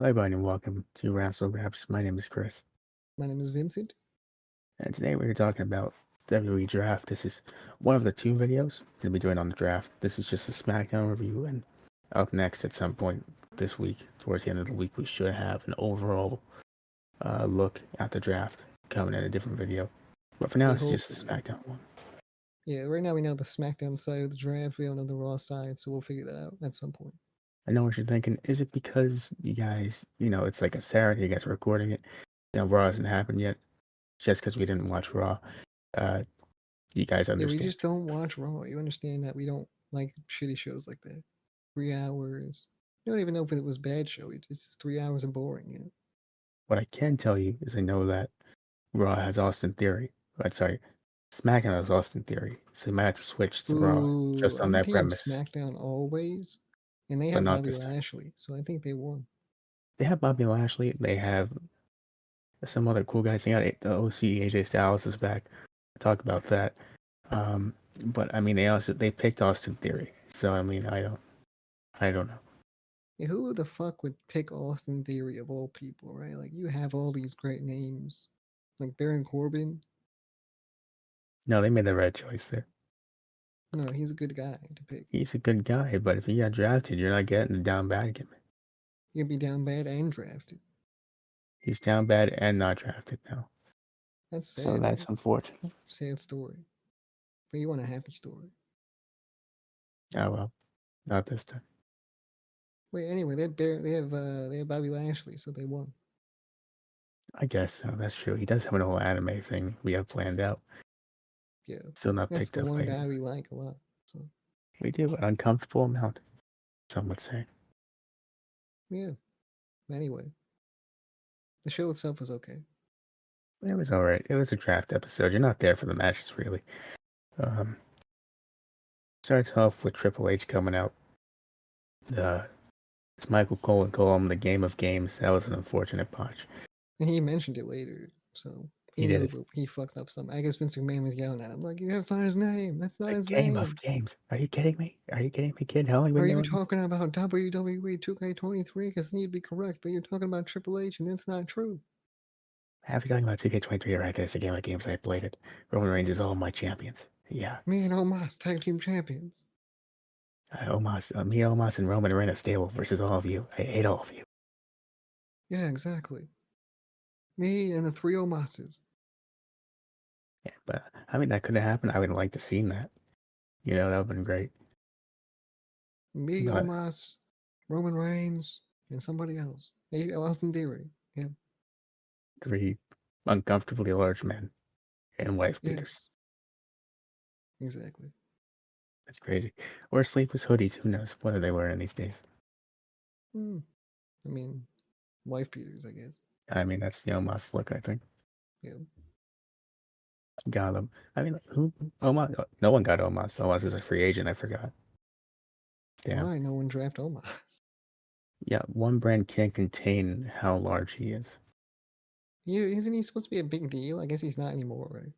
Hi, everybody, and welcome to Wrassle Graps. My name is Chris, My name is Vincent. and today we're talking about WWE Draft. This is one of the two videos we'll be doing on the draft. This is just a SmackDown review, and up next at some point this week, towards the end of the week, we should have an overall look at the draft coming in a different video. But for now, Yeah, it's just a hopefully. SmackDown one. Yeah, right now we know the SmackDown side of the draft. We don't know the Raw side, so we'll figure that out at some point. I know what you're thinking. Is it because you guys, it's like a Saturday, you guys are recording it, Raw hasn't happened yet, just because we didn't watch Raw? Uh, you guys Yeah, we understand? just don't watch Raw. You understand that we don't like shitty shows like that. 3 hours. You don't even know if it was a bad show. It's 3 hours of boring. You know? What I can tell you is I know that Raw has Austin Theory. Sorry, SmackDown has Austin Theory. So you might have to switch to Raw Ooh, just on I'm that team premise, SmackDown always, and they but have not Bobby this time. Lashley, so I think they won. They have Bobby Lashley. They have some other cool guys. They got the OC AJ Styles is back. Talk about that. But I mean, they picked Austin Theory. So I mean, I don't know. Yeah, who the fuck would pick Austin Theory of all people, right? Like you have all these great names, like Baron Corbin. No, they made the right choice there. No, he's a good guy to pick. He's a good guy, but if he got drafted, you're not getting the down bad gimmick. He'll be down bad and drafted. He's down bad and not drafted now. That's So sad, that's right? unfortunate. Sad story. But you want a happy story. Oh well, not this time. Wait, anyway, they have Bobby Lashley, so they won. I guess so. That's true. He does have an whole anime thing we have planned out. Yeah, Still not that's picked the up one by guy him. we like a lot. So We do an uncomfortable amount, some would say. yeah. Anyway, the show itself was okay. It was all right. It was a draft episode. You're not there for the matches, really. Um, Starts off with Triple H coming out. It's Michael Cole and Cole. The Game of Games. That was an unfortunate botch. And he mentioned it later, so He he did knew it. that he fucked up something. I guess Vince McMahon was yelling at him like, "That's not his name. That's not The his Game of name." Games. Are you kidding me? Are you kidding me, kid? How long have we Are been you doing this? talking about WWE 2K23? Because need to be correct, but you're talking about Triple H, and that's not true. Have you talking about 2K23 right there? It's a game of games. I played it. Roman Reigns is all my champions. Yeah. Me and Omos, tag team champions. Omos, and Roman are in a stable versus all of you. I hate all of you. Yeah, exactly. Me and the three Omoses. Yeah, but I mean, that could have happened. I would have liked to seen that. That would have been great. Me, But Omos, Roman Reigns, and somebody else. Hey, Austin Theory. Yeah. three uncomfortably large men and wife beaters. Yes. Exactly. That's crazy. Or sleeveless hoodies. Who knows? What are they wearing these days? Hmm. I mean, wife beaters, I guess. I mean, that's the Omos look, I think. Yeah. Got them. I mean, who? Omos? No one got Omos. Omos is a free agent. I forgot. Damn. Why no one draft Omos? Yeah, one brand can't contain how large he is. Isn't he supposed to be a big deal? I guess he's not anymore, right?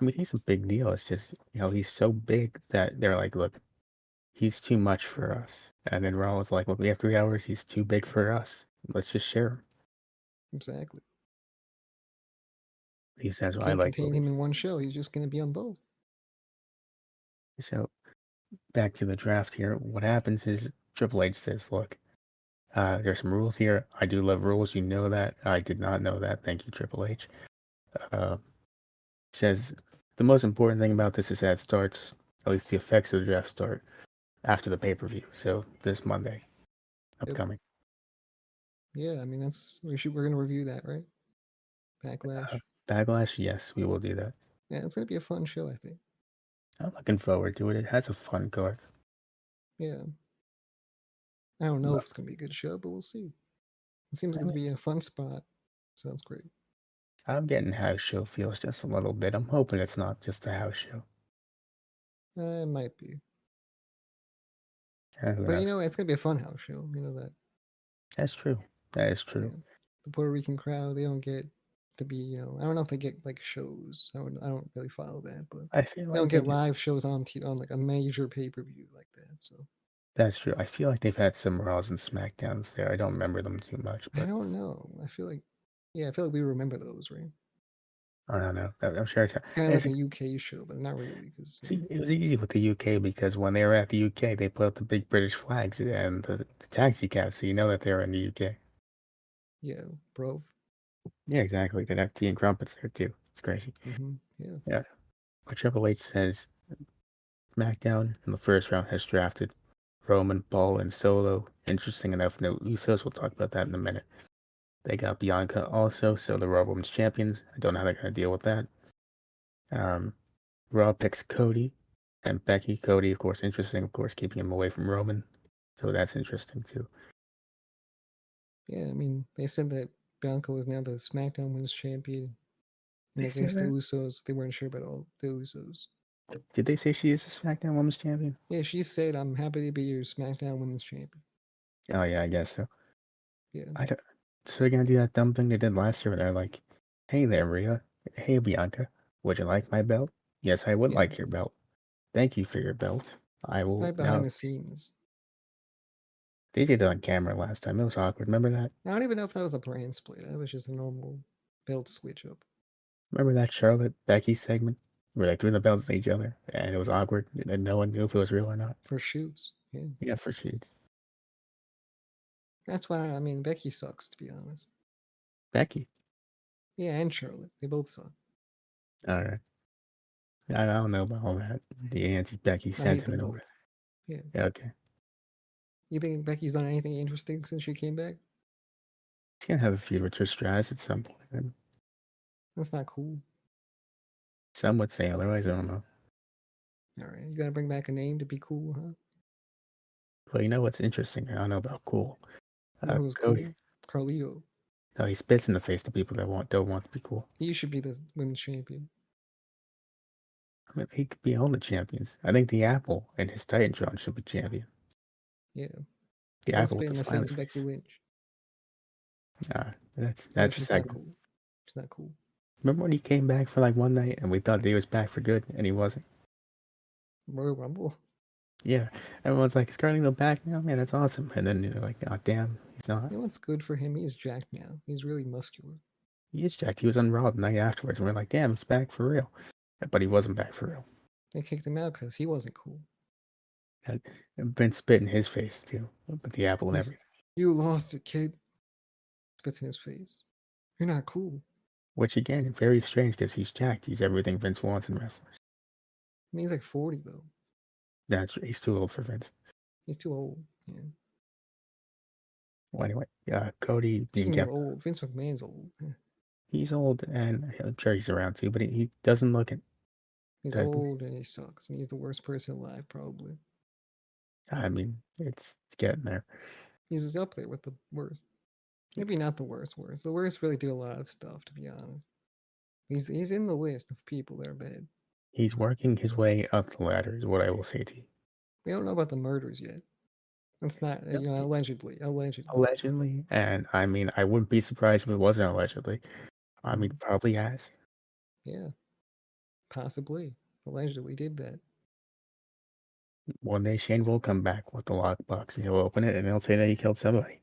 I mean, he's a big deal. It's just, he's so big that they're like, look, he's too much for us. And then Raw was like, well, we have 3 hours. He's too big for us. Let's just share him. Exactly. At least that's what I Can't like contain him believe. in one show. He's just going to be on both. So back to the draft here. What happens is Triple H says, look, there's some rules here. I do love rules. You know that. I did not know that. Thank you, Triple H. Uh, says the most important thing about this is that it starts, at least the effects of the draft start after the pay-per-view. So this Monday, Yep. upcoming. Yeah, I mean we're gonna review that, right? Backlash. Backlash, yes, we will do that. Yeah, it's gonna be a fun show, I think. I'm looking forward to it. It has a fun card. Yeah. I don't know if But it's gonna be a good show, but we'll see. It seems I like it's mean, gonna be a fun spot. Sounds great. I'm getting house show feels just a little bit. I'm hoping it's not just a house show. It might be. Who But knows? it's gonna be a fun house show. You know that. That's true. That is Yeah. true. The Puerto Rican crowd, they don't get to be, I don't know if they get like shows. I don't really follow that, but I feel they don't like they get do. live shows on like a major pay-per-view like that. So That's true. I feel like they've had some Raws and SmackDowns there. I don't remember them too much, I but don't know. I feel like we remember those, right? I don't know. I'm sure Kind of like it's a UK show, but not really, because see, it was easy with the UK because when they were at the UK, they put up the big British flags and the taxi cab, so you know that they were in the UK. yeah, bro. Yeah, exactly. They'd have tea and crumpets there too. It's crazy. Yeah, Yeah. But Triple H says SmackDown in the first round has drafted Roman, Paul, and Solo. Interesting enough, no Usos. We'll talk about that in a minute. They got Bianca also, so the Raw Women's Champions. I don't know how they're going to deal with that. Um, Raw picks Cody and Becky. Cody, of course, interesting. Of course, keeping him away from Roman. So that's interesting too. yeah. I mean, they said that Bianca was now the SmackDown Women's Champion, and They say against the that? Usos, they weren't sure about all the Usos. Did they say she is the SmackDown Women's Champion? Yeah, she said, "I'm happy to be your SmackDown Women's Champion." Oh yeah, I guess so. Yeah, I don't. So they're gonna do that dumb thing they did last year, where they're like, "Hey there, Rhea. Hey Bianca. Would you like my belt? Yes, I would yeah. like your belt. Thank you for your belt. I will Like behind now." the scenes. They did it on camera last time. It was awkward. Remember that? I don't even know if that was a brand split. That was just a normal belt switch up Remember that Charlotte Becky segment where they threw the belts at each other and it was awkward and no one knew if it was real or not? for shoes. Yeah, Yeah, for sheets. that's why I mean Becky sucks, to be honest. Becky. Yeah, and Charlotte, they both suck. All right. I don't know about all that. The anti-Becky I hate them sentiment over both. Yeah, there. Yeah, okay. you think Becky's done anything interesting since she came back? She's gonna have a feud with Trish Stratus at some point. That's not cool. Some would say otherwise. I don't know. All right, you gotta bring back a name to be cool, huh? But you know what's interesting? I don't know about cool. You know who's Cody. cool? Carlito. No, he spits in the face to people that don't want to be cool. He should be the women's champion. I mean, he could be all the champions. I think the Apple and his Titantron should be champion. Yeah, The don't Apple spit with in the the smiley face of Becky face. Lynch. Nah, No, that's a she's not segment. cool. She's not cool. Remember when he came back for like one night and we thought that he was back for good and he wasn't? Royal Rumble. Yeah, everyone's like, "Is Carlino back now? Man, that's awesome." And then you're like, "Oh damn, he's not." You know what's good for him? He's jacked now. He's really muscular. He is jacked. He was on Raw the night afterwards, and we're like, "Damn, he's back for real." But he wasn't back for real. They kicked him out because he wasn't cool. And Vince spit in his face too, with the Apple and You, everything. you lost it, kid. Spits in his face. You're not cool. Which again, very strange because he's jacked. He's everything Vince wants in wrestlers. I mean, he's like 40 though. He's too old for Vince. He's too old. Yeah. Well, anyway, Cody being Speaking of kept. old, Vince McMahon's old. Yeah. He's old, and I'm sure he's around too, but he doesn't look it. He's That old and he sucks, and he's the worst person alive, probably. I mean, it's getting there. He's up there with the worst. Maybe not the worst. The worst really do a lot of stuff, to be honest. He's in the list of people that are bad. He's working his way up the ladder, is what I will say to you. We don't know about the murders yet. That's not, No, allegedly. Allegedly. allegedly, and I mean, I wouldn't be surprised if it wasn't allegedly. I mean, Mm, probably has. yeah, possibly. Allegedly did that. One day Shane will come back with the lockbox and he'll open it and he'll say that he killed somebody.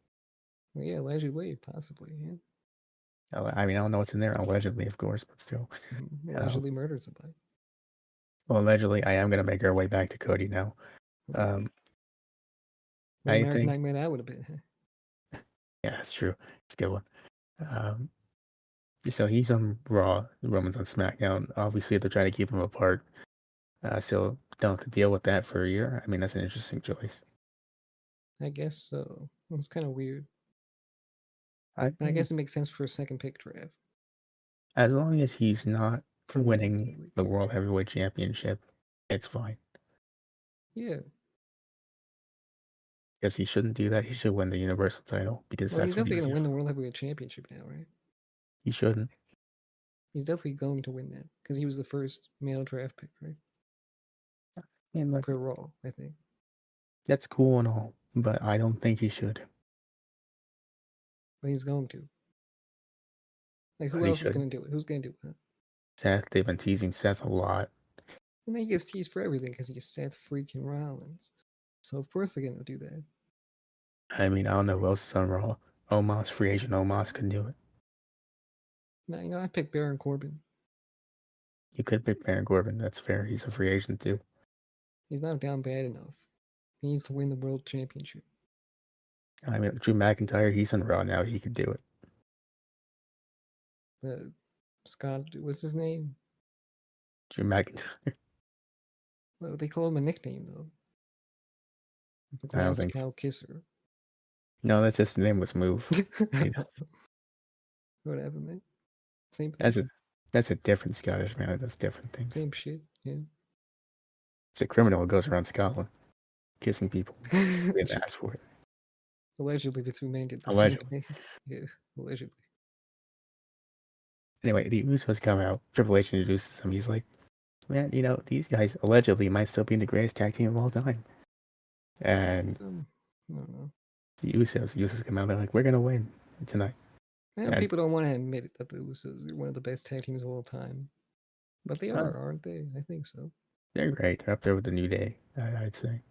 Well, yeah, allegedly, possibly. Yeah. I mean, I don't know what's in there, allegedly, of course, but still. Allegedly murdered somebody. Well, allegedly, I am going to make our way back to Cody now. Okay. What I American think, Nightmare that would have been. yeah, that's true. It's a good one. Um, so he's on Raw, Roman's on SmackDown. Obviously, they're trying to keep them apart. So don't have to deal with that for a year. I mean, that's an interesting choice. I guess so. It was kind of weird. I And I mean, guess it makes sense for a second pick draft. as long as he's not For me, winning at the least. World Heavyweight Championship, it's fine. Yeah. Because he shouldn't do that. He should win the Universal title because Well, he's that's what definitely he's going to here win the for. World Heavyweight Championship now, right? He shouldn't. He's definitely going to win that because he was the first male draft pick, right? And look, For Raw, I think. that's cool and all, but I don't think he should. But he's going to. Like, who But he else is should. going to do it? Who's going to do it? Huh? Seth, they've been teasing Seth a lot. And then he gets teased for everything because he's Seth freaking Rollins. So of course they're gonna do that. I mean, I don't know who else is on Raw. Omos, free agent Omos could do it. Now, I picked Baron Corbin. You could pick Baron Corbin. That's fair. He's a free agent too. He's not down bad enough. He needs to win the world championship. I mean, Drew McIntyre, he's on Raw now. He could do it. The Scott, what's his name? Drew McIntyre. Well, they call him a nickname though. The I don't Glass think so. Cow Kisser. No, that's just the name was move. Whatever, man. Same thing. That's a different Scottish man that does different things. Same shit. Yeah. It's a criminal who goes around Scotland kissing people. They didn't ask for it. Allegedly, the two men did the Allegedly. same thing. Yeah, allegedly. Anyway, the Usos come out. Triple H introduces them. He's like, man, these guys allegedly might still be the greatest tag team of all time. And I don't know. the Usos come out. They're like, we're gonna win tonight. People don't want to admit it that the Usos are one of the best tag teams of all time, but they are, aren't they? I think so. They're great. They're up there with the New Day, I'd say.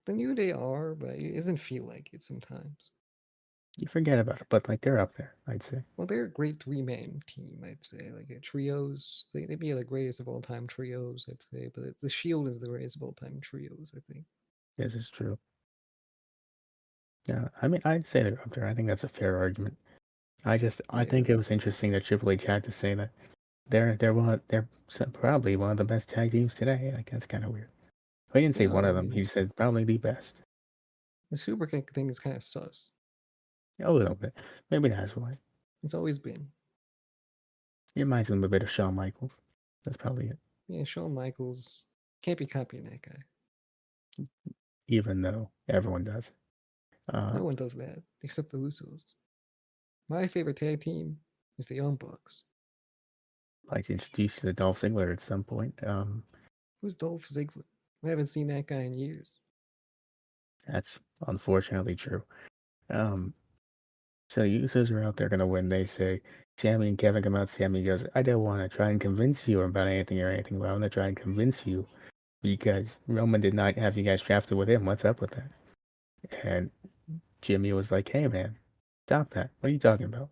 The New Day are, but it doesn't feel like it sometimes. You forget about it, but like they're up there, I'd say. Well, they're a great three-man team, I'd say. Like trios, they'd be the greatest of all time trios, I'd say. But the Shield is the greatest of all time trios, I think. This is true. Yeah, I mean, I'd say they're up there. I think that's a fair argument. I think it was interesting that Triple H had to say that they're probably one of the best tag teams today. Like that's kind of weird. He didn't say one of them. He said probably the best. The super kick thing is kind of sus. A little bit. Maybe that's why. It's always been. It reminds him a bit of Shawn Michaels. That's probably it. Yeah, Shawn Michaels can't be copying that guy. Even though everyone does. No one does that except the Usos. My favorite tag team is the Young Bucks. I'd like to introduce you to Dolph Ziggler at some point. Who's Dolph Ziggler? I haven't seen that guy in years. That's unfortunately true. So Usos are out there gonna win. They say Sammy and Kevin come out. Sammy goes, I don't want to try and convince you about anything or anything, but I want to try and convince you because Roman did not have you guys drafted with him. What's up with that? And Jimmy was like, hey man, stop that. What are you talking about?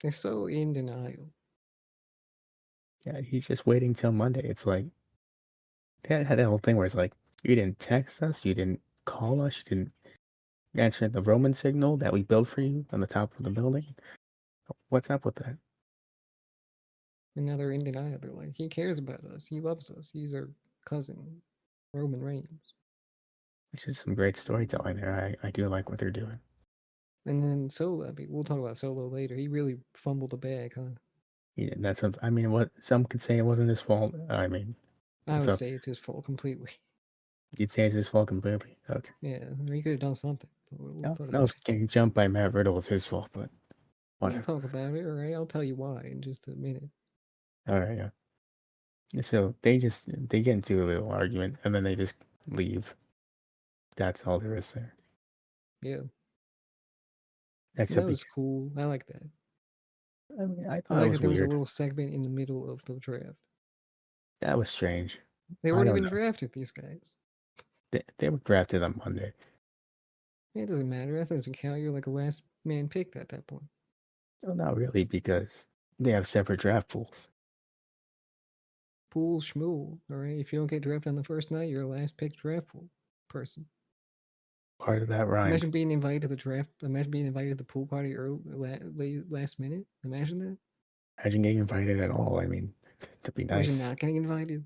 They're so in denial. Yeah, he's just waiting till Monday. It's like they had that whole thing where it's like, you didn't text us, you didn't call us, you didn't answer the Roman signal that we built for you on the top of the building. What's up with that? And now they're in denial. They're like, he cares about us. He loves us. He's our cousin, Roman Reigns. Which is some great storytelling there. I do like what they're doing. And then Solo, we'll talk about Solo later. He really fumbled the bag, huh? Yeah, I mean, what some could say it wasn't his fault. I mean, I would say it's his fault completely. You'd say it's his fault completely. Okay. Yeah, he could have done something. No, getting jumped by Matt Riddle was his fault, but whatever. We'll talk about it, all right? I'll tell you why in just a minute. All right, yeah. So they get into a little argument and then they just leave. That's all there is there. Yeah. Except that was cool. I like that. I mean, I thought it was there was a weird. little segment in the middle of the draft. That was strange. They weren't even drafted, these guys. They were drafted on Monday. It doesn't matter. That doesn't count. You're like a last man pick at that point. Well, not really, because they have separate draft pools. Pool schmool, all right? If you don't get drafted on the first night, you're a last pick draft pool person. Part of that rhymes. Imagine being invited to the draft. Imagine being invited to the pool party last minute. Imagine that. Imagine getting invited at all. I mean, to be nice. Imagine not getting invited.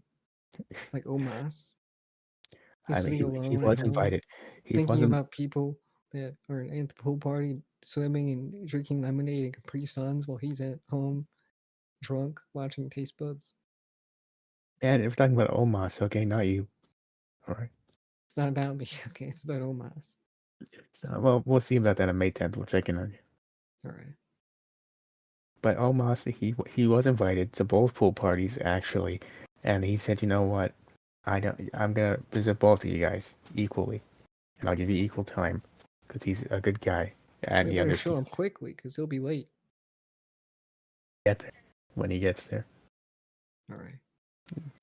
Like Omos. He's sitting alone he was invited. Thinking about people that are at the pool party swimming and drinking lemonade and Capri Suns while he's at home drunk watching Taste Buds. Yeah, we're talking about Omos, okay, not you. All right. It's not about me, okay? It's about Omos. So, well, we'll see about that on May 10th. We'll check in on you. All right. But Omos, he was invited to both pool parties actually, and he said, you know what, I'm gonna visit both of you guys equally, and I'll give you equal time because he's a good guy and he understands. Show him quickly because he'll be late. Get there when he gets there. All right.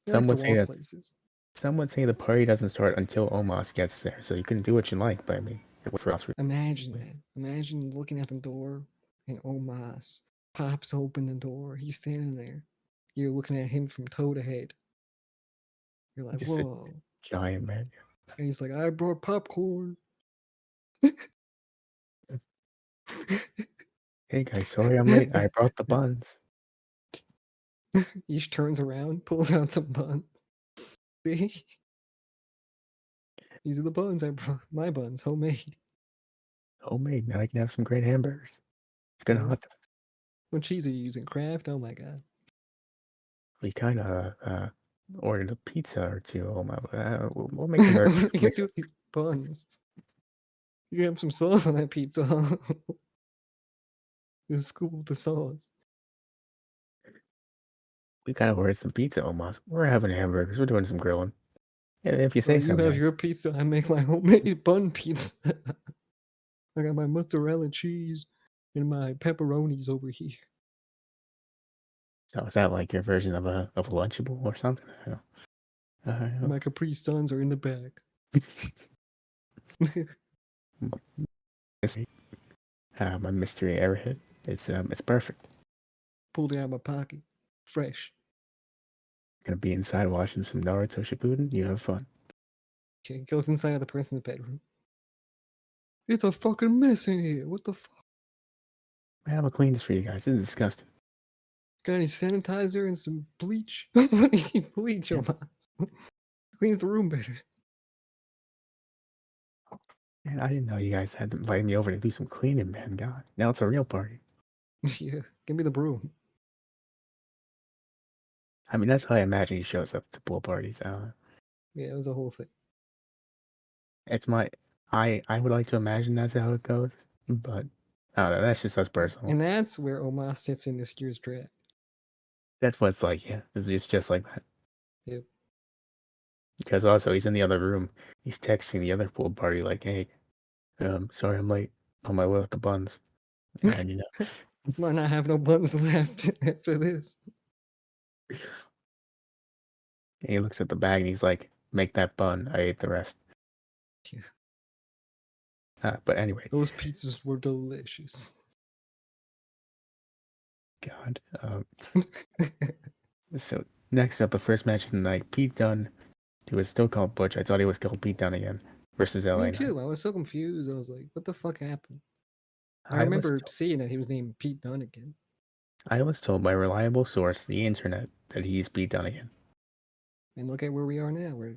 Some would say that. Places. Some would say the party doesn't start until Omos gets there, so you can do what you like, but I mean, it was Ross. Imagine that. Imagine looking at the door and Omos pops open the door. He's standing there. You're looking at him from toe to head. You're like, Just a whoa. giant man. And he's like, I brought popcorn. Hey guys, sorry I'm late. I brought the buns. He turns around, pulls out some buns. See? These are the buns I brought. My buns, homemade. Homemade. Now I can have some great hamburgers. Chicken Yeah. hot dogs. What cheese are you using? Kraft? Oh my god. We kind of ordered a pizza or two. Oh my, we'll make What American are you gonna choice. do with these buns? You gonna have some sauce on that pizza, huh? It's cool with the sauce. We kind of ordered some pizza almost. We're having hamburgers. We're doing some grilling. Yeah, if you say Well, so, you have man. your pizza, I make my homemade bun pizza. I got my mozzarella cheese and my pepperonis over here. So is that like your version of a Lunchable or something? I don't know. My Capri Suns are in the bag. My mystery airhead. It's perfect. Pulled it out of my pocket. Fresh. Gonna be inside watching some Naruto Shippuden. You have fun. Okay, goes inside of the person's bedroom. It's a fucking mess in here. What the fuck? Man, I'm gonna clean this for you guys. This is disgusting. Got any sanitizer and some bleach? What do you need bleach, Yeah. Omos? Cleans the room better. Man, I didn't know you guys had invited me over to do some cleaning, man. God, now it's a real party. Yeah, give me the broom. I mean, that's how I imagine he shows up to pool parties. Yeah, it was a whole thing. It's my, I would like to imagine that's how it goes, but I don't know. That's just us personal. And that's where Omos sits in this year's draft. That's what it's like. Yeah, it's just like that. Yep. Because also he's in the other room. He's texting the other pool party like, "Hey, sorry I'm late. On my way with the buns." And you know, Might not have no buns left after this. he looks at the bag and he's like, "Make that bun. I ate the rest." Yeah. But anyway, Those pizzas were delicious. God. So next up, the first match of the night, Pete Dunne, who is still called Butch. I thought he was called Pete Dunne again, versus LA Me Knight. too. I was so confused. I was like, what the fuck happened? I I was remember told, seeing that he was named Pete Dunne again. I was told by a reliable source, the internet, that he's Pete Dunne again. And look at where we are now. We're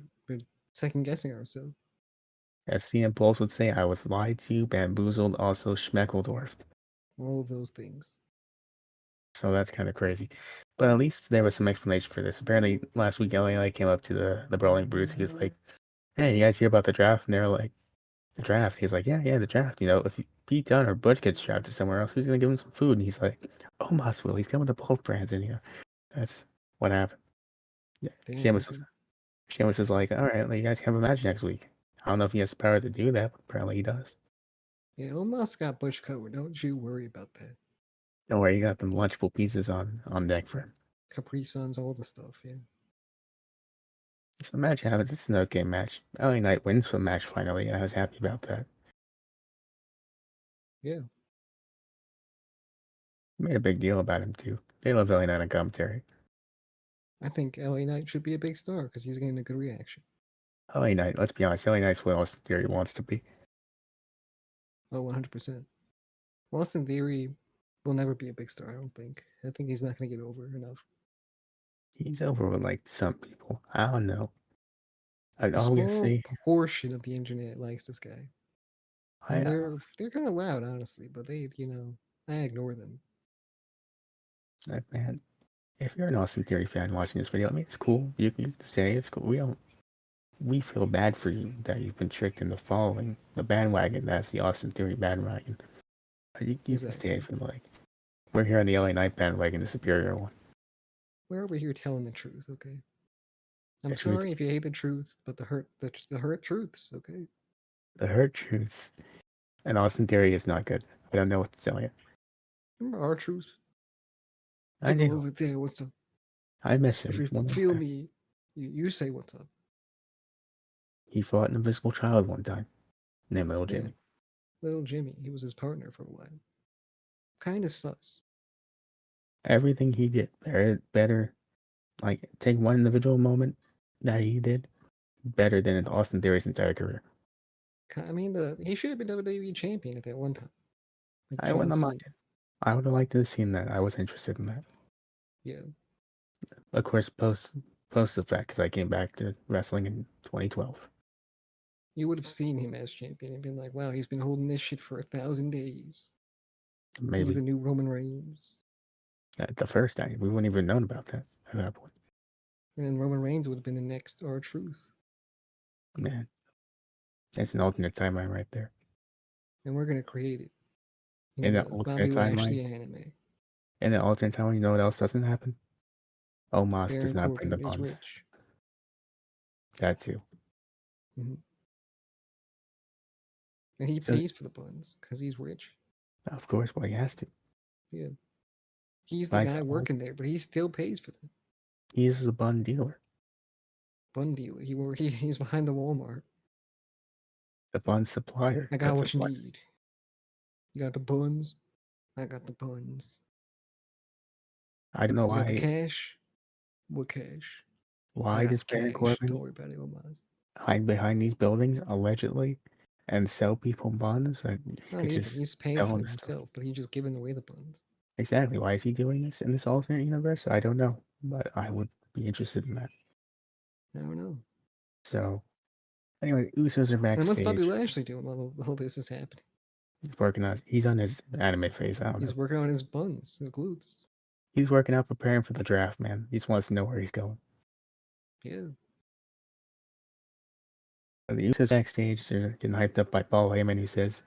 second guessing ourselves. As CM Pulse would say, I was lied to, bamboozled, also schmeckledorfed. All of those things. So that's kind of crazy. But at least there was some explanation for this. Apparently, last week, LA Knight came up to the Brawling Brutes. He was like, "Hey, you guys hear about the draft?" And they're like, "The draft?" He's like, "Yeah, the draft. You know, if Pete Dunne or Butch gets drafted somewhere else, who's gonna give him some food?" And he's like, "Omos will. He's coming to both brands in here." That's what happened. Yeah. Damn. Sheamus is like, "All right, well, you guys can have a match next week." I don't know if he has the power to do that, but apparently he does. Yeah, Omos got Butch covered. Don't you worry about that. Don't worry, you got them lunchable pieces on deck for him. Capri Suns, all the stuff. Yeah. So the match happens. It's an okay match. LA Knight wins the match finally, and I was happy about that. Yeah. Made a big deal about him too. They love LA Knight on commentary. I think LA Knight should be a big star because he's getting a good reaction. LA Knight, let's be honest, LA Knight's what Austin Theory wants to be. Oh, 100%. Austin Theory will never be a big star, I don't think. I think he's not going to get over enough. He's over with like some people. I don't know. A All we can small say, portion of the internet likes this guy. And I, they're kind of loud, honestly, but I ignore them. man, if you're an Austin Theory fan watching this video, I mean, it's cool. You can say it's cool. We feel bad for you that you've been tricked into following the bandwagon. That's the Austin Theory bandwagon. You can stay Exactly. if you like. We're here on the LA Knight bandwagon, the superior one. We're over here telling the truth, okay? I'm If you sorry if you hate the truth, but the hurt truths, okay? the hurt truths, and Austin Theory is not good. I don't know what to tell you. Remember our truth? I People do. over there, what's up? I miss If him. you feel me, you say what's up. He fought an invisible child one time named Little Yeah, Jimmy. little Jimmy. He was his partner for a while. Kind of sus. Everything he did better. Like take one individual moment that he did better than Austin Theory's entire career. I mean, he should have been WWE champion at that one time, like I John wouldn't have Cena. minded. I would have liked to have seen that. I was interested in that. Yeah, Of course, post the fact, because I came back to wrestling in 2012. you would have seen him as champion and been like, "Wow, he's been holding this shit for 1,000 days. He's Maybe the new Roman Reigns." at the first time we wouldn't even known about that at that point. And then Roman Reigns would have been the next R-Truth. Man, that's an alternate timeline right there. And we're gonna create it in In the the alternate Bobby timeline, Lashley anime. in the alternate timeline, you know what else doesn't happen? Omos does Baron not bring the Corbin is buns. rich. That too. Mm-hmm. And he So pays for the buns because he's rich. of course, well, he has to. Yeah. He's the Buys guy all. working there, but he still pays for them. He is a bun dealer. Bun dealer. He's behind the Walmart. The bun supplier I got that what you supplies. need. You got the buns. I got the buns. I don't know You got the why. cash. What cash? I Why got does the Baron cash. Don't Corbin worry about it, Omos. hide behind these buildings allegedly and sell people buns that he Not could even. just He's paying sell for in them the store? himself, but he's just giving away the buns. Exactly. Why is he doing this in this alternate universe? I don't know, but I would be interested in that. I don't know. So anyway, Usos are And what's Bobby backstage. Lashley doing while all this is happening? He's working on. He's on his anime phase. I don't know. He's working on his buns, his glutes. He's working out, preparing for the draft. Man, he just wants to know where he's going. Yeah. The Usos backstage, they're getting hyped up by Paul Heyman, who says,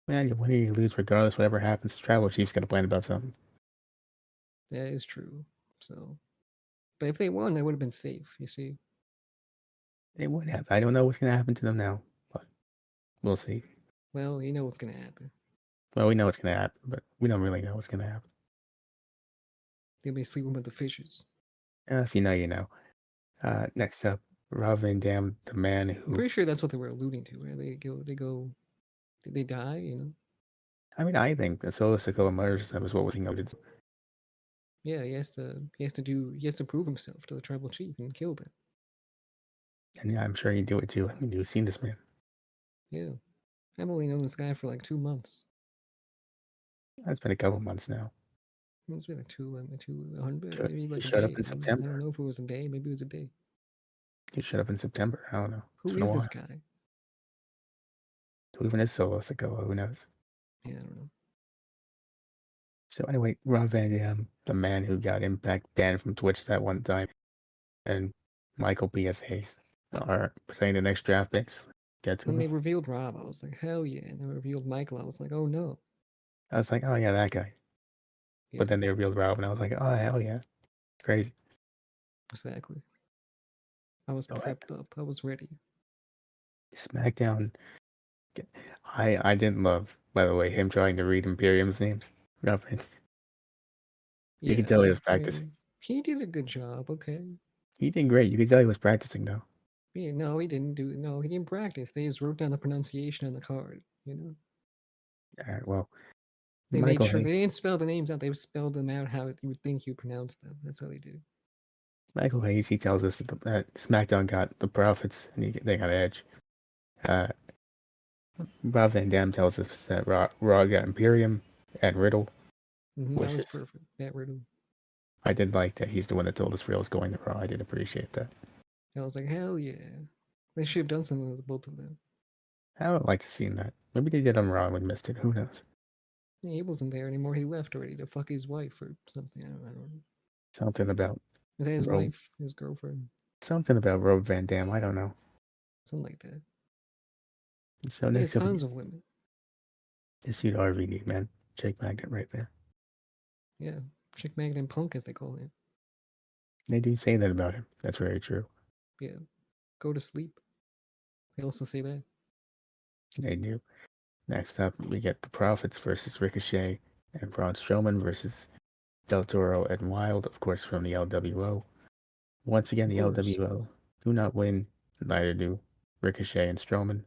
"Man, you win or you lose, regardless, whatever happens, the Tribal Chief's got to plan about something." That is true. So, but if they won, they would have been safe. You see. They would have. I don't know what's gonna happen to them now, but we'll see. Well, you know what's gonna happen. Well, we know what's gonna happen, but we don't really know what's gonna happen. They'll be sleeping with the fishes. If you know, you know. Next up, Rob Van Dam, the man I'm who. pretty sure that's what they were alluding to. Right? They die. You know. I mean, I think the Solo Sikoa murders them is what was noted. Yeah, he has to prove himself to the tribal chief and kill them. And yeah, I'm sure he'd do it too. I mean, you've seen this man. Yeah. I've only known this guy for like 2 months. It's been a couple months now. It's been like 200, maybe He like a showed up day. in I don't September. know if it was a day. Maybe it was a day. He showed up in September. I don't know. It's Who been a is this while. guy? Who even is Solo Sikoa? Who knows? Yeah, I don't know. So anyway, Rob Van Dam, the man who got Impact banned from Twitch that one time, and Michael P.S. Hayes are saying the next draft picks. Get to When them. they revealed Rob, I was like, hell yeah. And they revealed Michael. I was like, oh no. I was like, oh yeah, that guy. Yeah, But then they revealed Rob, and I was like, oh hell yeah, crazy. exactly. I was So prepped up. I was ready. SmackDown. I didn't love, by the way, him trying to read Imperium's names. Nothing. You could Yeah, tell he was I practicing. mean, he did a good job. Okay. He did great. You could tell he was practicing though. Yeah, no, he didn't do. No, he didn't practice. They just wrote down the pronunciation on the card. You know, All right, well, they made Michael sure they Hayes. didn't spell the names out. They spelled them out how you would think you pronounce them. That's how they do. Michael Hayes. He tells us that SmackDown got the Profits and they got Edge. Uh, Rob Van Dam tells us that Raw got Imperium and Riddle, That which was is perfect. Matt Riddle. I did like that he's the one that told us Riddle's going to Raw. I did appreciate that. I was like, hell yeah. They should have done something with both of them. I would like to see that. Maybe they did on Raw and we missed it. Who knows? Yeah, he wasn't there anymore. He left already to fuck his wife or something. I don't know. Something about Is that his Rob. wife? His girlfriend? Something about Rob Van Dam. I don't know. Something like that. So He has next up, tons of women. this huge RVD man, Jake Magnet right there. Yeah. Chick Magnet Punk, as they call him. They do say that about him. That's very true. Yeah. Go to sleep. They also say that. They do. Next up, we get the Profits versus Ricochet and Braun Strowman versus Del Toro and Wild, of course, from the LWO. Once again, Of the course. LWO do not win, neither do Ricochet and Strowman.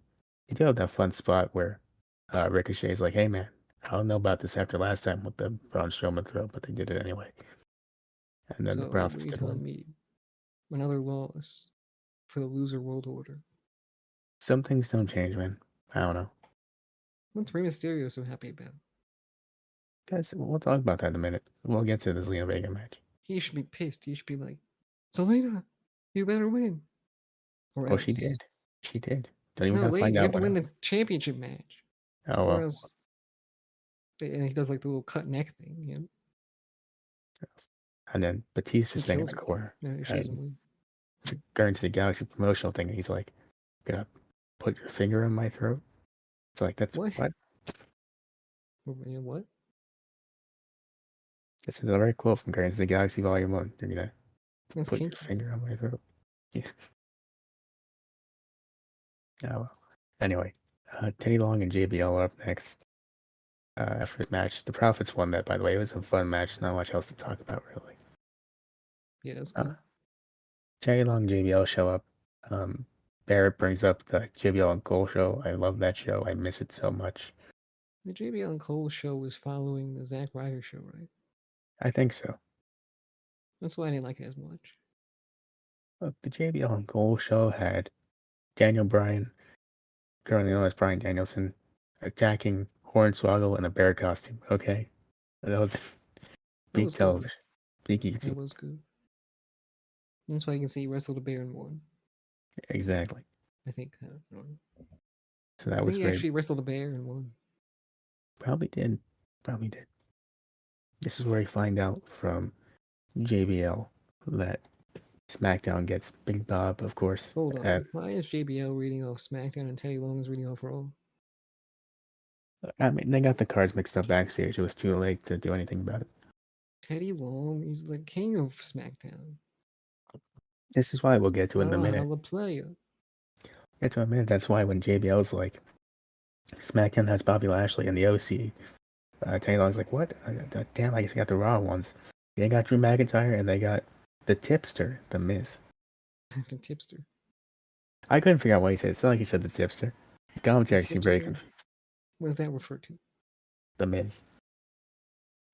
You do have that fun spot where Ricochet's like, "Hey man, I don't know about this after last time with the Braun Strowman throw, but they did it anyway." And then the So what Profits are you did telling win. me? Another loss for the loser world order. Some things don't change, man. I don't know. What's Rey Mysterio so happy about? Guys, we'll talk about that in a minute. We'll get to the Zelina Vega match. He should be pissed. He should be like, Selena, you better win. Or Oh, she else. did. She did. Don't even No, gotta wait, find you have out to what win else. the championship match. Oh Or well. else. And he does like the little cut neck thing, you know? And then Batista's He sitting in kills the her. corner. No, she doesn't And win. it's a Guardians of the Galaxy promotional thing, and he's like, "Gonna put your finger in my throat." It's like that's What? what? What? This is a direct quote from Guardians of the Galaxy Volume 1. You're gonna That's put your kinky. finger on my throat. Yeah. Oh well. Anyway, Teddy Long and JBL are up next. After the match, the Profits won that. By the way, it was a fun match. Not much else to talk about really. Yeah, that's Uh, good. Teddy Long and JBL show up. Barrett brings up the JBL and Cole show. I love that show. I miss it so much. The JBL and Cole show was following the Zack Ryder show, right? I think so. That's why I didn't like it as much. Look, the JBL and Cole show had Daniel Bryan, currently known as Bryan Danielson, attacking Hornswoggle in a bear costume. Okay, that was That peak was good. television, peak That YouTube. was good. That's why you can see he wrestled a bear in one. Exactly. I think. I don't know. So I that think was he great. actually wrestled a bear in one. Probably did. Probably did. This is where you find out from JBL that SmackDown gets Big Bob, of course. Hold And on. Why is JBL reading off SmackDown and Teddy Long is reading off Raw? I mean, they got the cards mixed up backstage. It was too late to do anything about it. Teddy Long is the king of SmackDown. This is why we'll get to it in a Holla minute. holla player. Get to a minute. That's why when JBL's like, SmackDown has Bobby Lashley and the OC, Teddy Long's like, what? Damn, I guess I got the Raw ones. They got Drew McIntyre and they got the tipster, The Miz. The tipster. I couldn't figure out what he said. It's not like he said the tipster. The The commentary seemed very tipster. confused. What does that refer to? The Miz.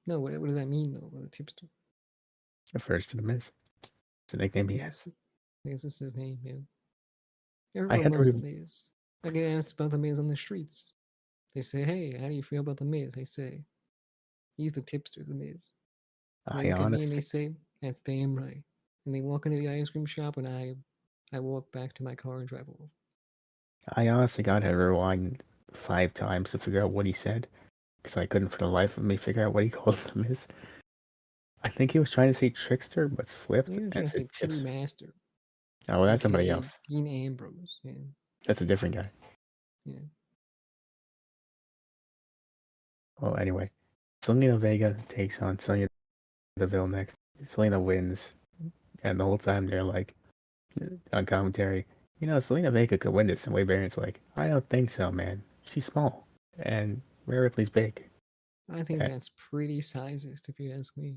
No, what does that mean though? The tipster. Refers to The Miz. It's a nickname he has. I guess this is his name, yeah. I Everyone had to loves the read. Miz. I get asked about the Miz on the streets. They say, "Hey, how do you feel about the Miz?" I say, "He's the tipster, the Miz." And they I look at me and they honestly, say, "That's damn right." And they walk into the ice cream shop, and I walk back to my car and drive off. I honestly got to rewind 5 times to figure out what he said because I couldn't for the life of me figure out what he called The Miz. I think he was trying to say trickster, but slipped You're trying and to say said Titty tips. Master, Oh, well, that's somebody aka else. Dean Ambrose. Yeah, That's a different guy. yeah. Well, anyway, Selena Vega takes on Sonya Deville next. Selena wins, and the whole time they're like on commentary, Selena Vega could win this. And Wade Barrett's like, I don't think so, man. She's small, and Rhea Ripley's big. I think And, that's pretty sizest, if you ask me.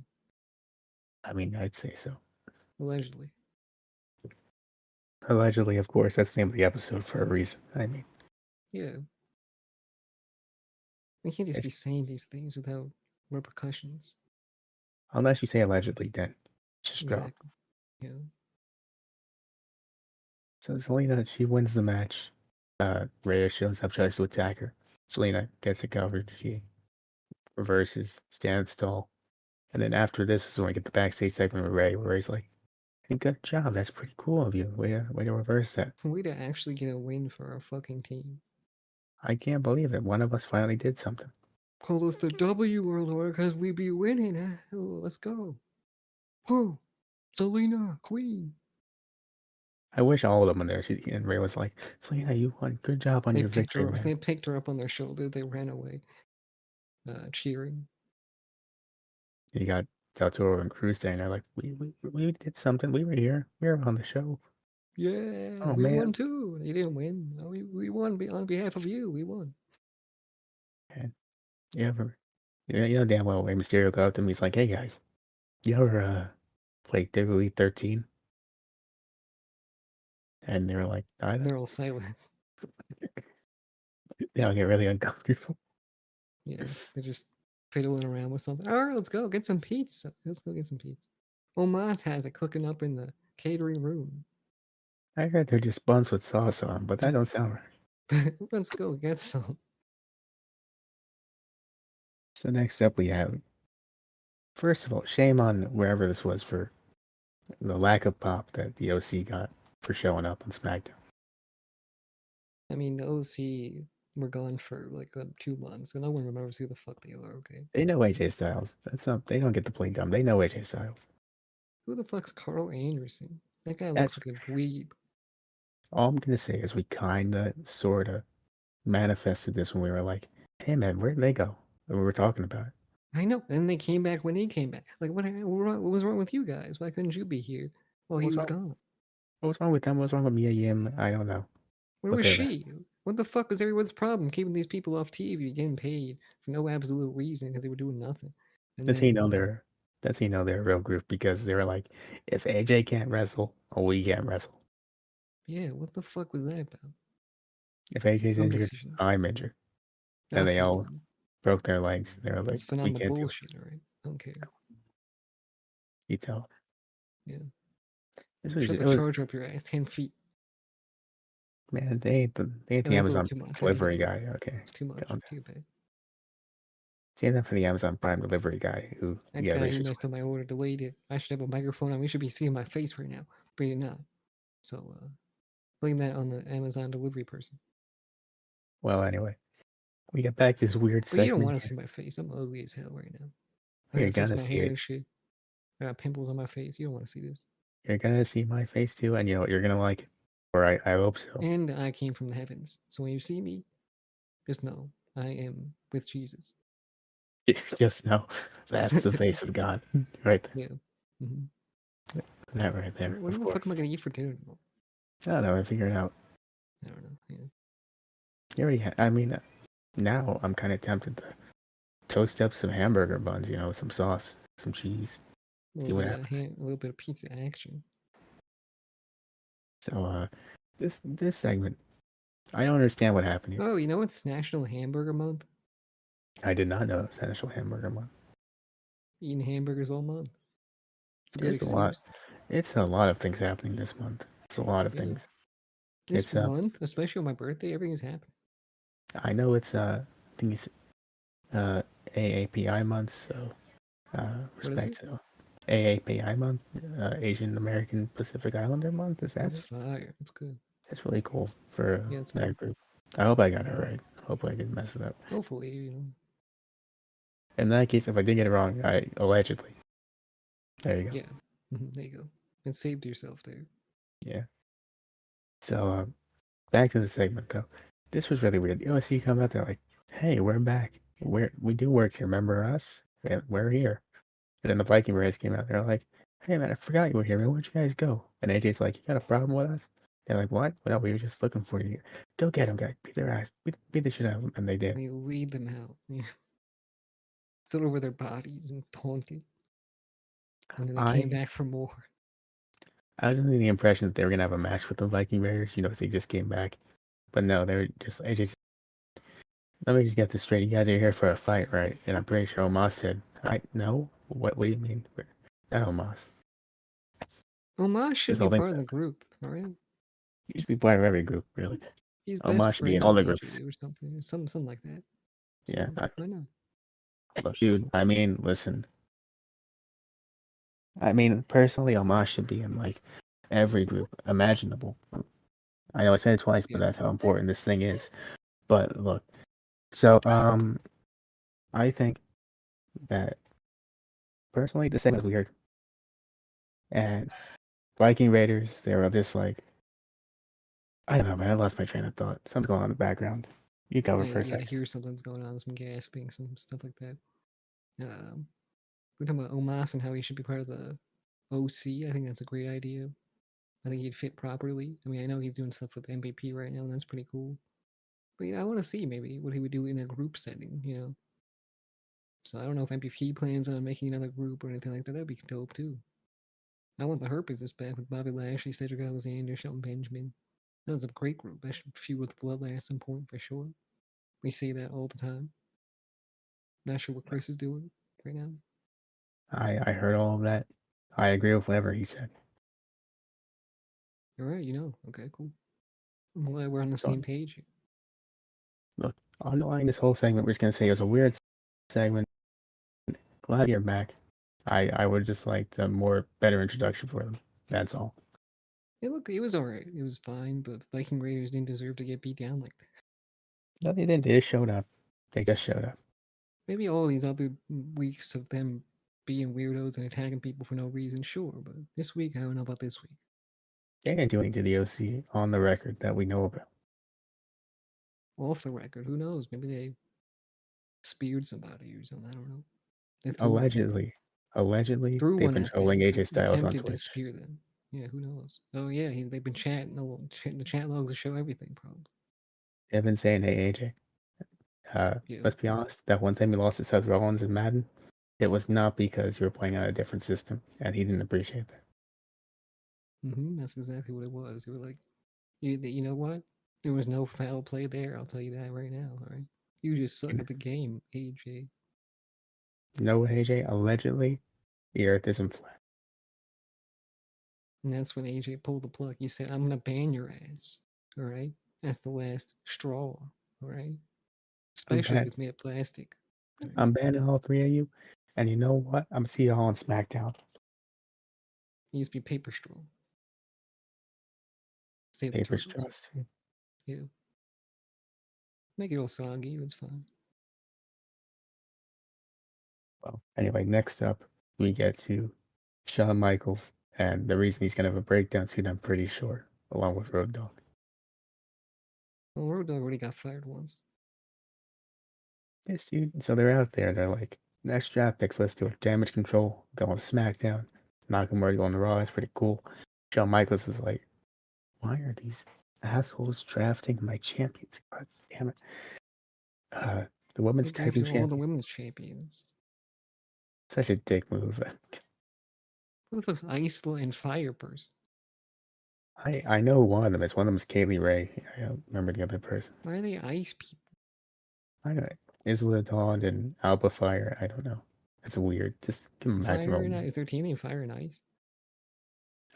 I mean, I'd say so. Allegedly. Allegedly, of course, that's the name of the episode for a reason. I mean, Yeah. We can't just it's, be saying these things without repercussions. unless you say allegedly, then just drop. Exactly. Yeah. So Selena, she wins the match. Rhea shows up, tries to attack her. Selena gets it covered. She reverses, stands tall. And then after this is when we get the backstage segment with Ray, where Ray's like, hey, good job. That's pretty cool of you. Way to reverse that. Way to actually get a win for our fucking team. I can't believe it. One of us finally did something. Call us the W World Order because we be winning. Huh? Oh, let's go. Whoa. Selena, Queen. I wish all of them were there. And Ray was like, Selena, you won. Good job on They your picked victory, her up. man. They picked her up on their shoulder. They ran away, cheering. You got Del Toro and Cruz saying, they're like, we did something. We were here. We were on the show. Yeah, Oh, we won man. too. You didn't win. No, we won on behalf of you. We won. And you ever, you know damn well Rey Mysterio got up to me. He's like, hey, guys, you ever play WWE 13? and they're like, "Neither." They're all silent. They all get really uncomfortable. Yeah, they're just fiddling around with something. All right, let's go get some pizza. Let's go get some pizza. Omos has it cooking up in the catering room. I heard they're just buns with sauce on 'em, but that don't sound right. Let's go get some. So next up we have, first of all, shame on wherever this was for the lack of pop that the OC got for showing up on SmackDown. I mean, the OC were gone for like 2 months, and no one remembers who the fuck they are. Okay, They know AJ Styles. That's not. They don't get to play dumb. They know AJ Styles. who the fuck's Carl Anderson? That guy looks That's like a dweeb. all I'm gonna say is we kinda, sorta manifested this when we were like, "Hey man, where'd they go?" And we were talking about it. I know. And they came back when he came back. Like, what was wrong with you guys? Why couldn't you be here while he What's was wrong? gone? What was wrong with them? What's wrong with Mia Yim? I don't know, Where but was they're there. she? What the fuck was everyone's problem keeping these people off TV getting paid for no absolute reason because they were doing nothing? And That's how you then, know they're. That's how you know they're a real group because they were like, if AJ can't wrestle, we can't wrestle. yeah, what the fuck was that about? If AJ's Dumb injured, decisions. I'm injured. And Not they for all you. broke their legs. They were like, That's we phenomenal can't do it. bullshit, alright? I don't care. You tell. Yeah. This was Shove a it was charger up your ass 10 feet. man. They ain't No, the that's a little Amazon too much. I can't delivery do that. guy. Okay, It's too much. calm down. Too bad. Stand up for the Amazon Prime delivery guy who you That got guy who issues messed up my order delayed it. I should have a microphone on. We should be seeing my face right now, but you're not. So, blame that on the Amazon delivery person. with. Well, anyway, we get back to this weird But you don't segment want to here. see my face. I'm ugly as hell right now. I You're gotta fix gonna my see hair it. and shit. I got pimples on my face. You don't want to see this. You're gonna see my face too, and you know what? You're gonna like it, or I hope so. And I came from the heavens. So when you see me, just know I am with Jesus. Just know that's the face of God, right there. Yeah. Hmm. That right there, What of the fuck am course. I gonna eat for dinner tomorrow? I don't know. I figure it out. I don't know. Yeah. You already. I mean, now I'm kind of tempted to toast up some hamburger buns. You know, with some sauce, some cheese. A See little what bit of happens. a little bit of pizza action. So, this segment, I don't understand what happened here. Oh, you know it's National Hamburger Month? I did not know it was National Hamburger Month. Eating hamburgers all month. It's a good There's a lot. excuse. It's a lot of things happening this month. It's a lot of Yeah. things. This It's month, especially on my birthday, everything's happening. I know it's I think it's uh AAPI month, so What is it? respect to AAPI month, Asian American Pacific Islander month. Is that That's it? fire. That's good. That's really cool for Yeah, it's that dope. group. I hope I got it right. Hopefully I didn't mess it up. Hopefully, you know. In that case, if I did get it wrong, I allegedly. There you go. Yeah. There you go. And saved yourself there. Yeah. So back to the segment though. This was really weird. The OSC come out there like, "Hey, we're back. We do work here. Remember us? Yeah, we're here." And then the Viking Raiders came out. They're like, "Hey man, I forgot you were here, man. Where'd you guys go?" And AJ's like, "You got a problem with us?" They're like, "What? Well, no, we were just looking for you. Go get them, guys. Beat their ass. Beat the shit out of them." And they did. They lead them out. Yeah. Stood over their bodies and taunted. And then they came I back for more. I was under the impression that they were gonna have a match with the Viking Raiders. You know, they just came back, but no, they were just AJ. Let me just get this straight. You guys are here for a fight, right? And I'm pretty sure Omos said, "I no. What do you mean? Not Omos. Omos should This be whole thing part of the group, alright? used to be part of every group, really. He's best Omos should be in friends all with the groups. AJ or something. Something like that. Yeah, So why not? look, dude. I mean, listen. I mean, personally, Omos should be in like every group imaginable. I know I said it twice, but Yeah. that's how important this thing is. But look, so I think that personally, this segment was weird. And Viking Raiders, they were just like, I don't know, man. I lost my train of thought. Something's going on in the background. You cover for a Yeah, I second. hear something's going on, some gasping, some stuff like that. We're talking about Omos and how he should be part of the OC. I think that's a great idea. I think he'd fit properly. I mean, I know he's doing stuff with MVP right now, and that's pretty cool. But I want to see maybe what he would do in a group setting, you know. So I don't know if MVP plans on making another group or anything like that. That'd be dope too. I want the Hurt Business back with Bobby Lashley, Cedric Alexander, Shelton Benjamin. That was a great group. That should fuel the bloodline at some point for sure. We say that all the time. Not sure what Chris is doing right now. I heard all of that. I agree with whatever he said. All right, Okay, cool. I'm glad we're on the So same page. look, underlying this whole segment, we're just gonna say it was a weird segment. Glad you're back. I would just like a more better introduction for them. That's all. It was alright. It was fine, but Viking Raiders didn't deserve to get beat down like that. No, they didn't. They just showed up. They just showed up. Maybe all these other weeks of them being weirdos and attacking people for no reason, sure, but this week, I don't know about this week. They didn't do anything to the OC on the record that we know about. Off the record, who knows? Maybe they speared somebody or something. I don't know. They Allegedly, threw they've one been at them, trolling AJ Styles on attempted to Twitch. spear them. Yeah, who knows? Oh yeah, they've been chatting. The chat logs show everything, probably. They've been saying, "Hey AJ, Yeah. let's be honest. That one time you lost to Seth Rollins in Madden, it was not because you were playing on a different system, and he didn't appreciate that." That's exactly what it was. They were like, you know what? There was no foul play there. I'll tell you that right now. All right, you just suck at the game, AJ. You know what, AJ? Allegedly, the Earth isn't flat. And that's when AJ pulled the plug. He said, "I'm gonna ban your ass." All right, that's the last straw. All right, I'm especially if bad. it's made of plastic. All right? I'm banning all three of you, and you know what? I'm gonna see you all on SmackDown. It used to be paper straw. Save the Paper turtles. straws too. Yeah, make it all soggy. It's fine. Well, anyway, next up we get to Shawn Michaels, and the reason he's gonna have a breakdown soon, I'm pretty sure, along with Road Dogg. Well, Road Dogg already got fired once. Yes, dude. So they're out there. They're like, next draft picks, let's do it. Damage control, going to SmackDown. Nakamura going to Raw. It's pretty cool. Shawn Michaels is like, why are these assholes drafting my champions? God damn it. The women's They tag team drafted all the champion. women's champions. Such a dick move. Who the fuck's Isla and Fire person? I know one of them. It's one of them is Kaylee Ray. I don't remember the other person. Why are they ice people? I don't know. Isla Dawn and Alba Fire. I don't know. It's weird. Just give them back Fire normal and Ice? names. Is their team named Fire and Ice?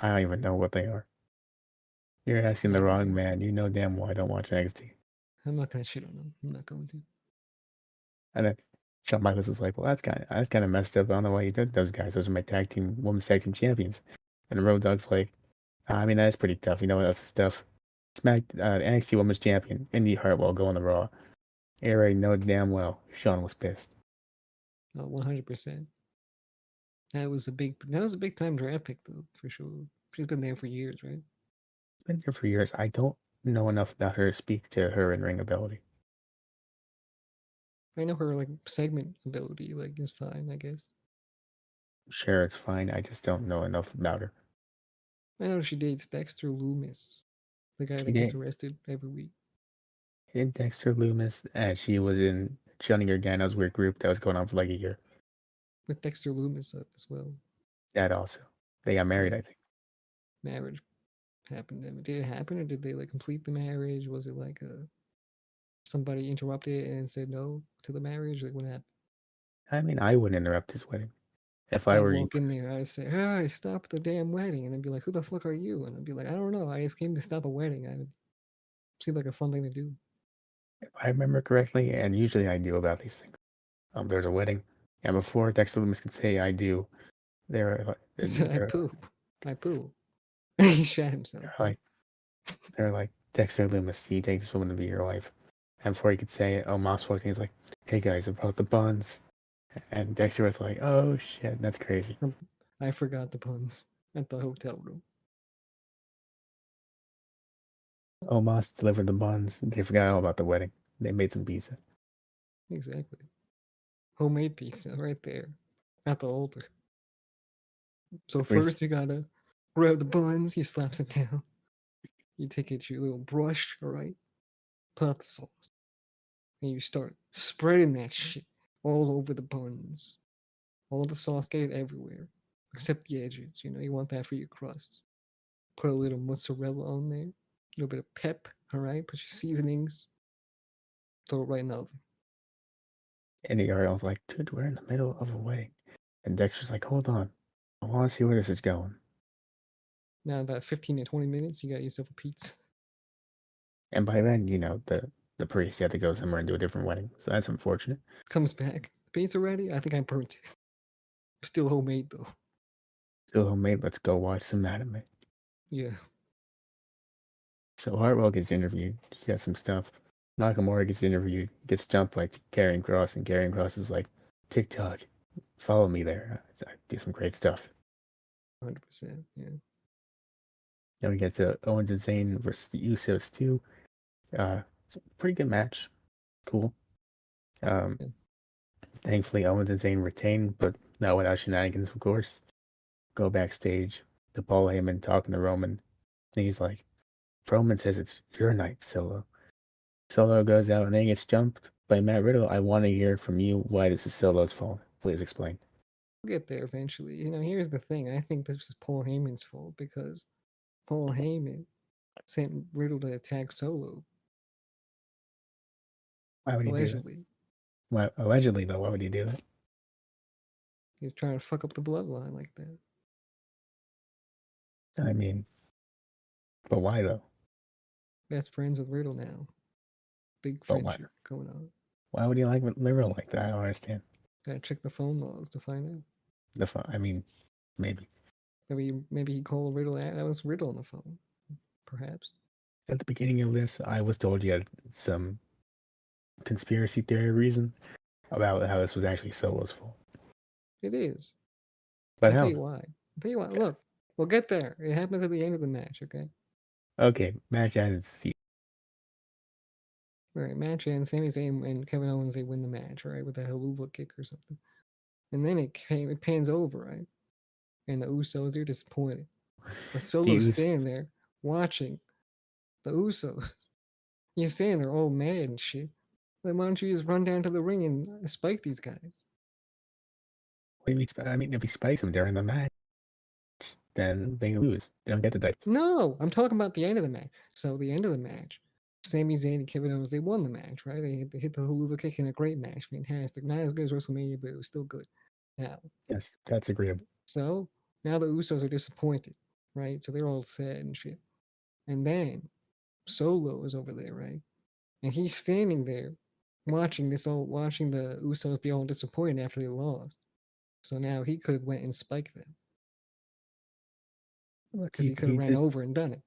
I don't even know what they are. You're asking I the don't wrong know. man. You know damn well I don't watch NXT. I'm not gonna shit on them. I'm not going to. And then Shawn Michaels was like, "Well, that's kind of messed up. I don't know why you did those guys. Those are my women's tag team champions." And Road Dogg's like, "I mean, that's pretty tough. You know what else is tough? NXT Women's Champion Indy Hartwell going to Raw. You already know damn well Shawn was pissed. 100%. That was a big time draft pick though, for sure. She's been there for years, right? Been here for years. I don't know enough about her to speak to her in ring ability. I know her like segment ability like is fine, I guess. Sure, it's fine. I just don't know enough about her. I know she dates Dexter Loomis, the guy She that gets did. arrested every week. In Dexter Loomis, and she was in Johnny Gargano's weird group that was going on for like a year. With Dexter Loomis as well. That also. They got married, Yeah. I think. Marriage happened. Did it happen or did they like complete the marriage? Was it like somebody interrupted and said no to the marriage? Like what happened? I mean, I wouldn't interrupt his wedding. If I I'd were you, walk in there, I'd say, "Hey, stop the damn wedding," and they'd be like, "Who the fuck are you?" And I'd be like, "I don't know. I just came to stop a wedding." I would seem like a fun thing to do. if I remember correctly, and usually I do about these things. There's a wedding, and before Dexter Loomis could say "I do," they're like, I said, "I poop. I poo." He shat himself. they're Yeah. like, they're like, Dexter Loomis, you take this woman to be your wife. And before he could say it, Omos walked in. He's like, "Hey guys, about the buns." And Dexter was like, "Oh shit, that's crazy." I forgot the puns at the hotel room. Omos delivered the buns. They forgot all about the wedding. They made some pizza. Exactly. Homemade pizza right there at the altar. So Reese, first you gotta grab the buns, he slaps it down. You take it to your little brush, all right? Put out the sauce. And you start spreading that shit all over the buns. All the sauce, get it everywhere. except the edges. You want that for your crust. Put a little mozzarella on there, a little bit of pep. All right, put your seasonings. Throw it right in the oven. And the Ariel's like, dude, we're in the middle of a wedding. And Dexter's like, hold on. I want to see where this is going. Now about 15 to 20 minutes, you got yourself a pizza. And by then, the priest had to go somewhere and do a different wedding. So that's unfortunate. Comes back. Pizza ready? I think I burnt it. Still homemade though. Still homemade, let's go watch some anime. Yeah. So Hartwell gets interviewed. She got some stuff. Nakamura gets interviewed, gets jumped by Karrion Kross, and Karrion Kross is like, TikTok, follow me there. I do some great stuff. 100%. Yeah. Then we get to Owens and Zayn versus the Usos too. It's a pretty good match. Cool. Yeah. Thankfully, Owens and Zayn retain, but not without shenanigans, of course. Go backstage to Paul Heyman talking to Roman. And he's like, Roman says it's your night, Solo. Solo goes out and then gets jumped by Matt Riddle. I want to hear from you why this is Solo's fault. Please explain. We'll get there eventually. Here's the thing. I think this was Paul Heyman's fault because Paul Heyman sent Riddle to attack Solo. Why would he do that? Allegedly. Well, allegedly, though, why would he do that? He's trying to fuck up the bloodline like that. I mean, but why though? Best friends with Riddle now. Big But why? friendship going on. Why would he like Riddle like that? I don't understand. Gotta check the phone logs to find out. I mean, maybe. Maybe he called Riddle out. That was Riddle on the phone. Perhaps. At the beginning of this, I was told you had some conspiracy theory reason about how this was actually Solo's fault. It is. But I'll tell how? you why. I'll tell you why. Look, we'll get there. It happens at the end of the match, okay? Okay, match ends. All right, match ends. Sami Zayn and Kevin Owens, they win the match, right? With a haluva kick or something. And then it pans over, right? And the Usos, they're disappointed. But Solo's standing there watching the Usos. He's standing there all mad and shit. Like, why don't you just run down to the ring and spike these guys? What do you mean? I mean, if he spikes them during the match, then they lose. They don't get the dice. No, I'm talking about the end of the match. So the end of the match, Sami Zayn and Kevin Owens, they won the match, right? They hit the haluva kick in a great match, fantastic. Not as good as WrestleMania, but it was still good. Now, Yes, that's agreeable. so now the Usos are disappointed, right? So they're all sad and shit. And then Solo is over there, right? And he's standing there watching the Usos be all disappointed after they lost. So now he could have went and spiked them Look, because he could have ran over and done it.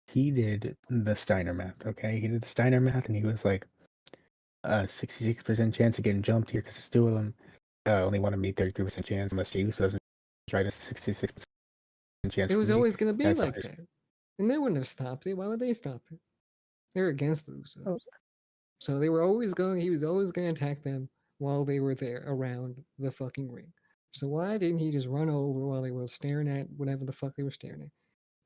He did the Steiner math, okay? He did the Steiner math, and he was like, 66% chance of getting jumped here because it's two of them. Only want to meet 33% chance unless the Usos try to 66% chance It for was me. always going to be That's like that. And they wouldn't have stopped it. Why would they stop it? They're against the Usos. Oh. So he was always going to attack them while they were there around the fucking ring. So why didn't he just run over while they were staring at whatever the fuck they were staring at?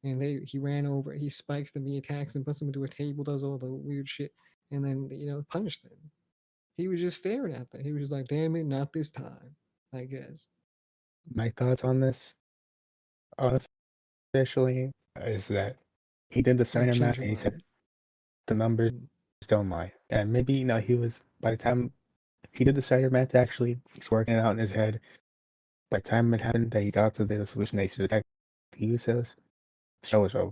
And he ran over, he spikes them, he attacks them, puts them into a table, does all the weird shit, and then, punished them. He was just staring at them. He was just like, damn it, not this time, I guess. My thoughts on this, unofficially, is that he did the Steiner math and he said the numbers don't lie. And maybe, he was, by the time he did the Steiner math, actually, he's working it out in his head. By the time it happened that he got to the solution that he should attack the Usos, the show was over.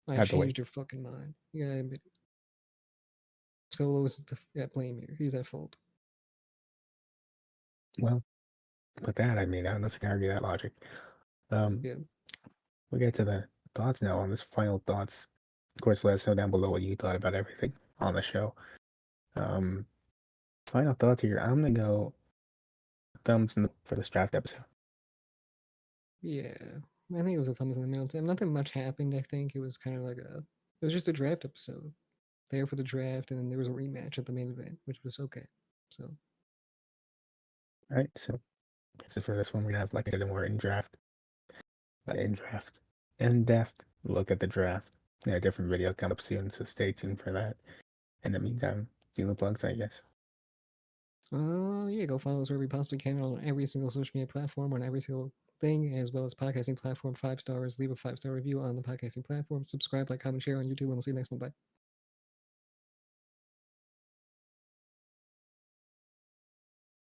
I changed your fucking mind. You gotta admit it. Solo's at blame here. He's at fault. Well, with that, I mean, I don't know if you can argue that logic. Yeah. We'll get to the thoughts now on this final thoughts. Of course, let us know down below what you thought about everything on the show. Final thoughts here. I'm gonna go thumbs in for this draft episode. Yeah. I think it was a thumbs in the middle. Nothing much happened, I think. It was kind of like it was just a draft episode. There for the draft, and then there was a rematch at the main event, which was okay. So. All right, so for this one, we're gonna have, like I said, more in-depth look at the draft. Yeah, a different video coming up soon, so stay tuned for that. In the meantime, do the plugs, I guess. Yeah, go follow us wherever you possibly can on every single social media platform, on every single thing, as well as podcasting platform. 5 stars. Leave a 5-star review on the podcasting platform. Subscribe, like, comment, share on YouTube, and we'll see you next one. Bye.